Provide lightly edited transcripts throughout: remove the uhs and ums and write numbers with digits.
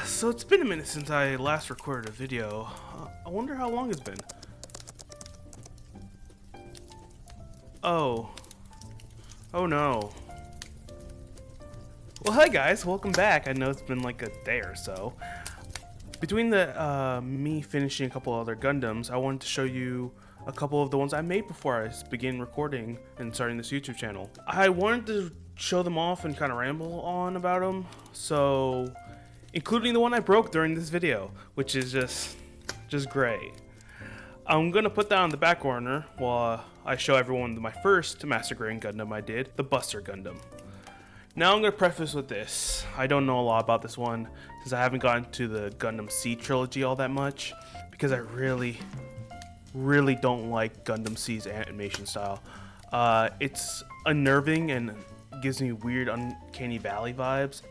So it's been a minute since I last recorded a video. I wonder how long it's been. Oh no. Well, hi guys, welcome back. I know it's been like a day or so. Between the me finishing a couple other Gundams, I wanted to show you a couple of the ones I made before I began recording and starting this YouTube channel. I wanted to show them off and kind of ramble on about them, so including the one I broke during this video, which is just great. I'm gonna put that on the back corner while I show everyone my first Master Grade Gundam I did, the Buster Gundam. Now I'm gonna preface with this. I don't know a lot about this one since I haven't gotten to the Gundam Seed trilogy all that much, because I really don't like Gundam Seed's animation style. It's unnerving and gives me weird uncanny valley vibes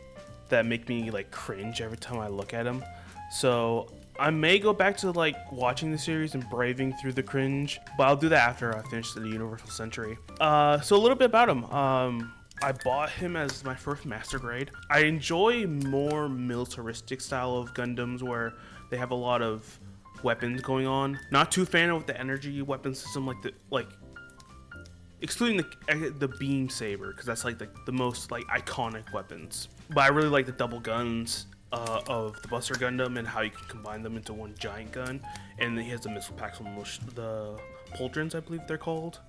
that make me like cringe every time I look at them. So I may go back to like watching the series and braving through the cringe, but I'll do that after I finish the Universal Century. So a little bit about him. I bought him as my first Master Grade. I enjoy more militaristic style of Gundams where they have a lot of weapons going on. Not too fan of the energy weapon system, excluding the beam saber, because that's like the most like iconic weapons. But I really like the double guns of the Buster Gundam and how you can combine them into one giant gun. And then he has the missile packs on the pauldrons, I believe they're called.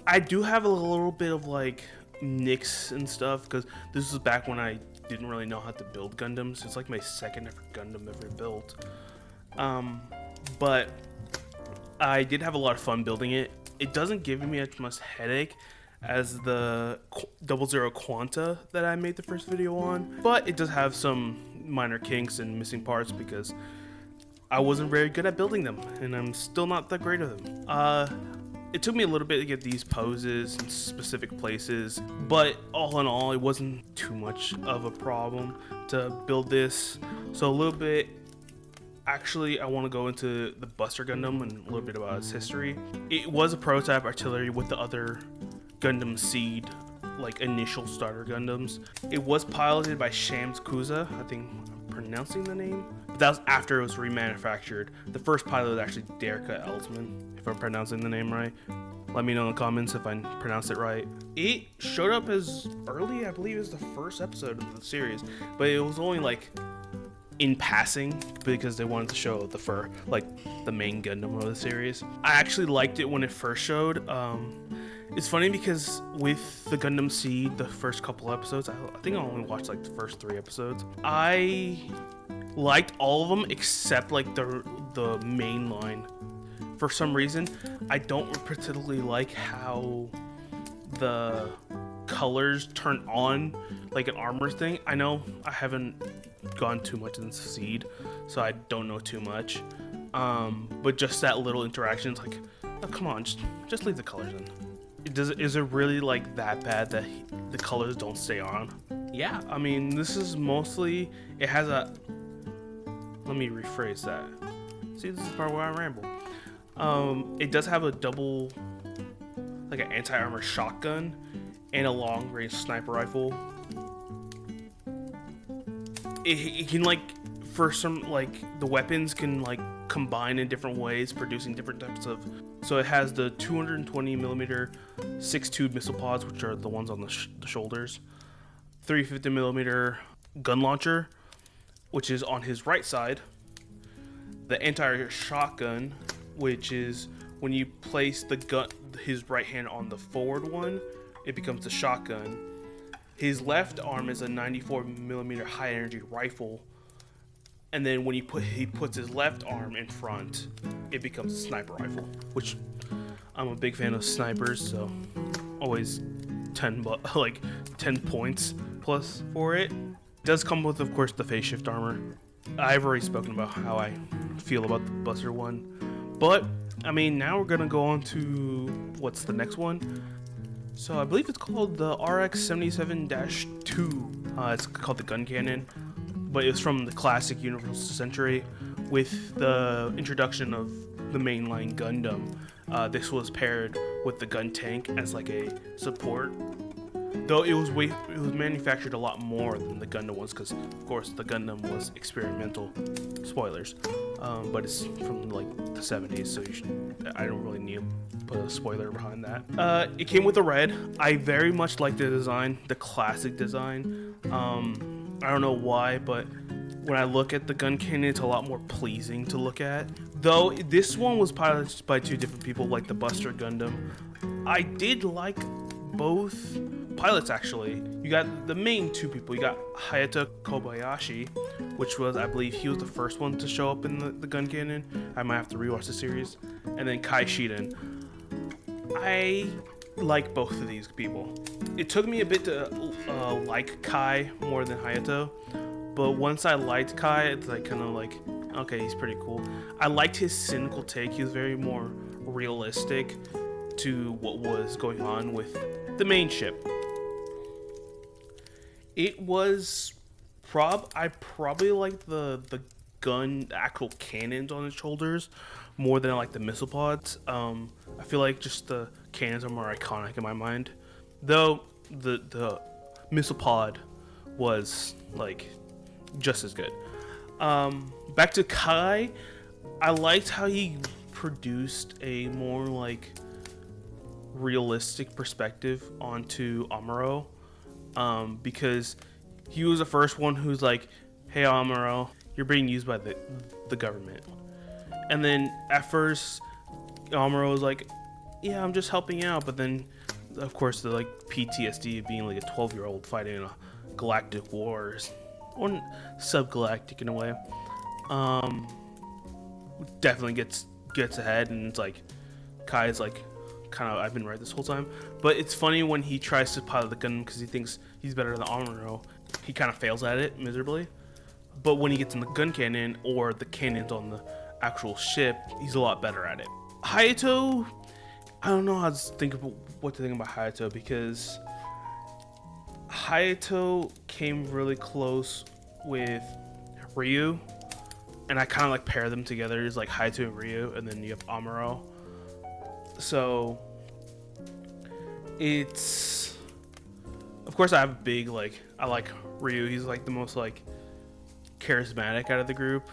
I do have a little bit of like nicks and stuff, because this was back when I didn't really know how to build Gundams. It's like my second ever Gundam ever built. But I did have a lot of fun building it. It doesn't give me as much headache as the 00 Quanta that I made the first video on, but it does have some minor kinks and missing parts because I wasn't very good at building them, and I'm still not that great at them. It took me a little bit to get these poses in specific places, but all in all, it wasn't too much of a problem to build this. So a little bit. Actually, I want to go into the Buster Gundam and a little bit about its history. It was a prototype artillery with the other Gundam Seed, like initial starter Gundams. It was piloted by Shams Kuza, I think I'm pronouncing the name. But that was after it was remanufactured. The first pilot was actually Derka Elsman, if I'm pronouncing the name right. Let me know in the comments if I pronounced it right. It showed up as early, I believe, as the first episode of the series, but it was only like in passing because they wanted to show the main Gundam of the series. I actually liked it when it first showed. It's funny because with the Gundam Seed, the first couple episodes, I think I only watched like the first 3 episodes. I liked all of them except like the main line. For some reason, I don't particularly like how the colors turn on like an armor thing. I know I haven't gone too much into Seed, so I don't know too much. But just that little interaction, it's like, oh, come on, just leave the colors in. Is it really like that bad that the colors don't stay on? Yeah, I mean, this is mostly, it has a, let me rephrase that. See, this is the part where I ramble. It does have a double, like an anti-armor shotgun and a long-range sniper rifle. It can like, for some, like the weapons can like combine in different ways, producing different types of. So it has the 220mm 6.2 missile pods, which are the ones on the shoulders. 350mm gun launcher, which is on his right side. The anti-air shotgun, which is when you place his right hand on the forward one, it becomes the shotgun. His left arm is a 94mm high energy rifle, and then when he puts his left arm in front, it becomes a sniper rifle, which I'm a big fan of snipers, so always 10 points plus for it. It does come with, of course, the phase shift armor. I've already spoken about how I feel about the Buster one, but I mean, now we're gonna go on to what's the next one. So I believe it's called the RX-77-2. It's called the Guncannon, but it's from the classic Universal Century. With the introduction of the mainline Gundam, this was paired with the gun tank as like a support. though it was manufactured a lot more than the Gundam was, because of course the Gundam was experimental. Spoilers, but it's from like the 70s, so I don't really need to put a spoiler behind that. It came with a red. I very much like the design, the classic design. I don't know why, but when I look at the Guncannon, it's a lot more pleasing to look at. Though this one was piloted by 2 different people, like the Buster Gundam. I did like both pilots, actually. You got the main 2 people. You got Hayato Kobayashi, which was, I believe, he was the first one to show up in the Guncannon. I might have to rewatch the series. And then Kai Shiden. I like both of these people. It took me a bit to like Kai more than Hayato, but once I liked Kai, it's like kind of like, okay, he's pretty cool. I liked his cynical take. He was very more realistic to what was going on with the main ship. It was I probably like the actual cannons on its shoulders more than I like the missile pods. I feel like just the cannons are more iconic in my mind, though the missile pod was like just as good. Back to Kai, I liked how he produced a more like realistic perspective onto Amuro, because he was the first one who's like, hey Amuro, you're being used by the government. And then at first Amuro was like, yeah, I'm just helping out, but then of course the like PTSD of being like a 12-year-old fighting in a galactic wars, or subgalactic in a way, definitely gets ahead, and it's like Kai's like, kind of, I've been right this whole time. But it's funny when he tries to pilot the Gundam because he thinks he's better than Amuro, he kind of fails at it miserably. But when he gets in the Guncannon or the cannons on the actual ship, he's a lot better at it. Hayato, I don't know what to think about Hayato, because Hayato came really close with Ryu, and I kind of like pair them together. It's like Hayato and Ryu, and then you have Amuro. So it's, of course I have a big like, I like Ryu. He's like the most like charismatic out of the group,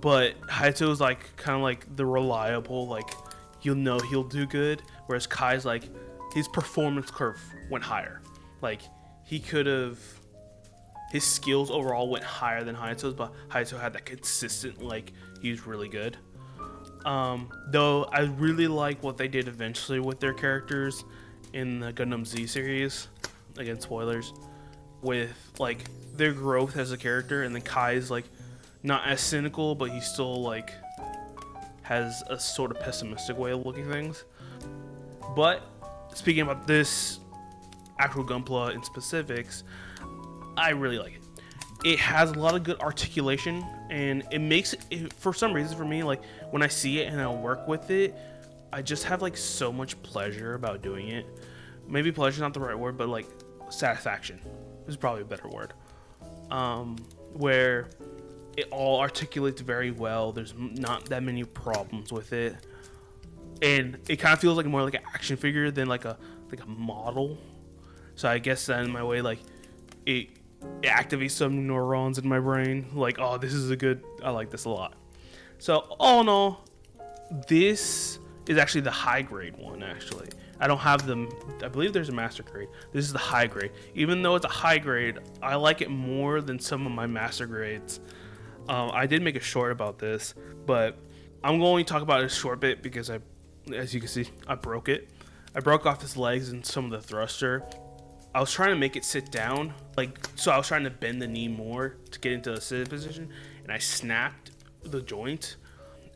but Hayato is like kind of like the reliable, like you'll know he'll do good, whereas Kai's like, his performance curve went higher. Like he could have, his skills overall went higher than Hayato's, but Hayato had that consistent, like he was really good. Though I really like what they did eventually with their characters in the Gundam Z series, again spoilers, with like their growth as a character, and then Kai's like not as cynical, but he still like has a sort of pessimistic way of looking at things. But speaking about this actual Gunpla in specifics, I really like it. It has a lot of good articulation, and it makes it, for some reason for me, like when I see it and I work with it, I just have like so much pleasure about doing it. Maybe pleasure is not the right word, but like satisfaction is probably a better word. Where it all articulates very well. There's not that many problems with it, and it kind of feels like more like an action figure than like a model. So I guess that in my way, like it activates some neurons in my brain, like, oh, this is I like this a lot. So all in all, this is actually the high grade one. Actually, I don't have them. I believe there's a master grade. This is the high grade. Even though it's a high grade, I like it more than some of my master grades. I did make a short about this, but I'm going to talk about it a short bit because as you can see, I broke it. I broke off his legs and some of the thruster. I was trying to make it sit down, so I was trying to bend the knee more to get into a sitting position, and I snapped the joint.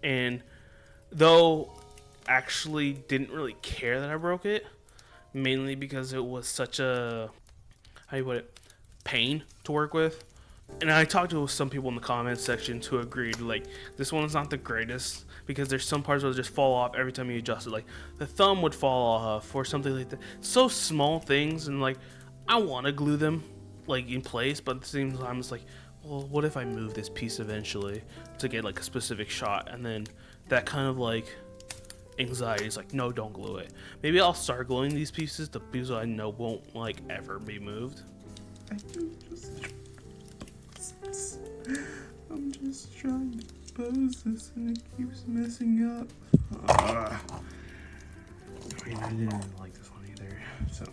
And though I actually didn't really care that I broke it, mainly because it was such a, how you put it, pain to work with. And I talked to some people in the comments section who agreed, like, this one's not the greatest because there's some parts where it just fall off every time you adjust it. Like, the thumb would fall off or something like that. So small things, and, like, I want to glue them, like, in place, but at the same time, it's like, well, what if I move this piece eventually to get, like, a specific shot? And then that kind of, like, anxiety. It's like, no, don't glue it. Maybe I'll start gluing these pieces, the pieces I know won't like ever be moved. I'm just trying to pose this and it keeps messing up. I mean, I didn't like this one either, so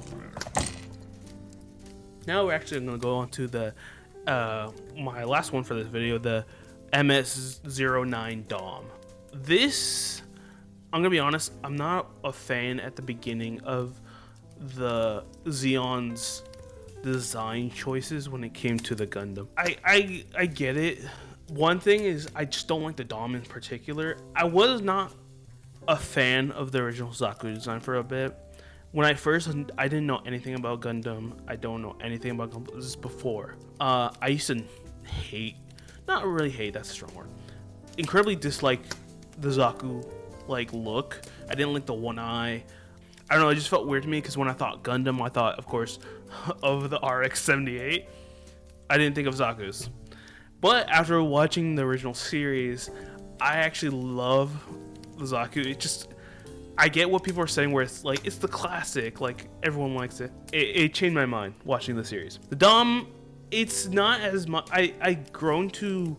whatever. Now we're actually going to go on to the my last one for this video, the MS-09 Dom. This, I'm gonna be honest, I'm not a fan at the beginning of the Zeon's design choices when it came to the Gundam. I get it. One thing is I just don't like the Dom in particular. I was not a fan of the original Zaku design for a bit. When I didn't know anything about Gundam. I don't know anything about Gundam. This is before. I used to hate, not really hate, that's a strong word, incredibly dislike the Zaku like look. I didn't like the one eye. I don't know, it just felt weird to me because when I thought Gundam, I thought, of course, of the RX-78. I didn't think of Zaku's. But after watching the original series, I actually love the Zaku. It just, I get what people are saying where it's like, it's the classic, like everyone likes it. It changed my mind watching the series. The Dom, it's not as much, I grown to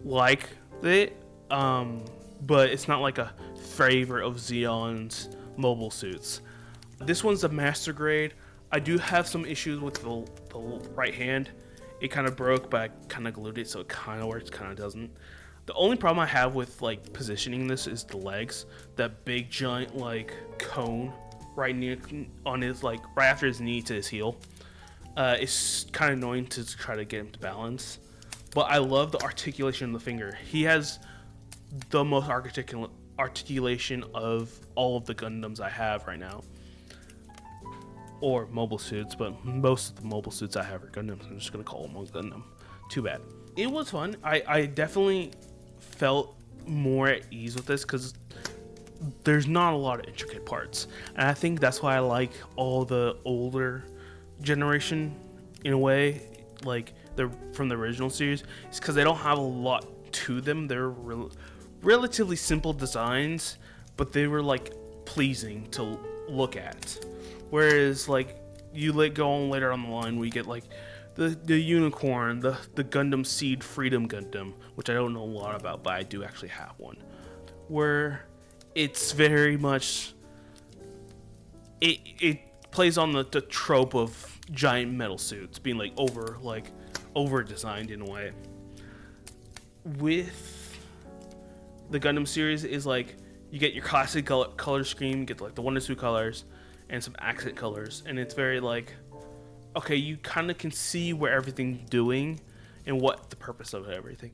like it, but it's not like a favorite of Zeon's mobile suits. This one's a master grade. I do have some issues with the right hand. It kind of broke, but I kind of glued it, so it kind of works, kind of doesn't. The only problem I have with like positioning this is the legs. That big giant like cone right near on his, like right after his knee to his heel. It's kind of annoying to try to get him to balance. But I love the articulation of the finger. He has the most articulation of all of the Gundams I have right now. Or mobile suits, but most of the mobile suits I have are Gundams. I'm just gonna call them Gundam. Too bad. It was fun. I definitely felt more at ease with this because there's not a lot of intricate parts, and I think that's why I like all the older generation in a way, like they're from the original series. It's because they don't have a lot to them. They're relatively simple designs, but they were like pleasing to look at. Whereas like you let go on later on the line, we get like the unicorn, the Gundam Seed Freedom Gundam, which I don't know a lot about, but I do actually have one, where it's very much it plays on the trope of giant metal suits being like over designed in a way. With the Gundam series is like you get your classic color scheme, you get like the 1 to 2 colors and some accent colors, and it's very like, okay, you kind of can see where everything's doing and what the purpose of everything.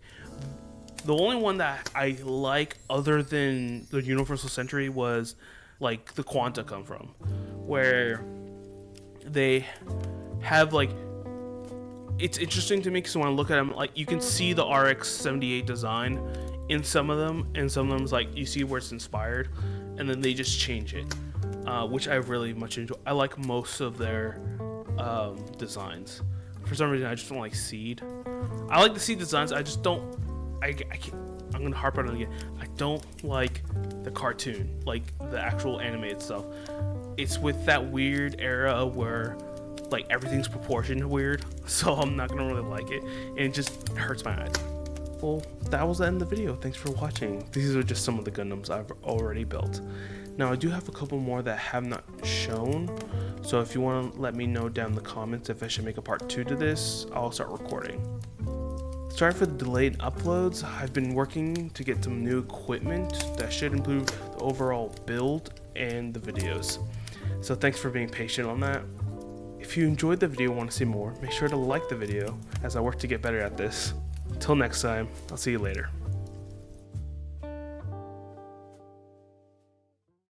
The only one that I like other than the Universal Century was like the Quanta come from, where they have like, it's interesting to me because when I look at them, like you can see the RX-78 design in some of them, and some of them's like you see where it's inspired, and then they just change it, which I really much enjoy. I like most of their designs. For some reason, I just don't like Seed. I like the Seed designs. I just don't. I can't. I'm gonna harp on it again. I don't like the cartoon, like the actual anime itself. It's with that weird era where like everything's proportioned weird, so I'm not gonna really like it, and it just hurts my eyes. Well, that was the end of the video. Thanks for watching. These are just some of the Gundams I've already built. Now I do have a couple more that have not shown, so if you want to let me know down in the comments if I should make a part 2 to this, I'll start recording. Sorry for the delayed uploads. I've been working to get some new equipment that should improve the overall build and the videos. So thanks for being patient on that. If you enjoyed the video and want to see more, make sure to like the video as I work to get better at this. Until next time, I'll see you later.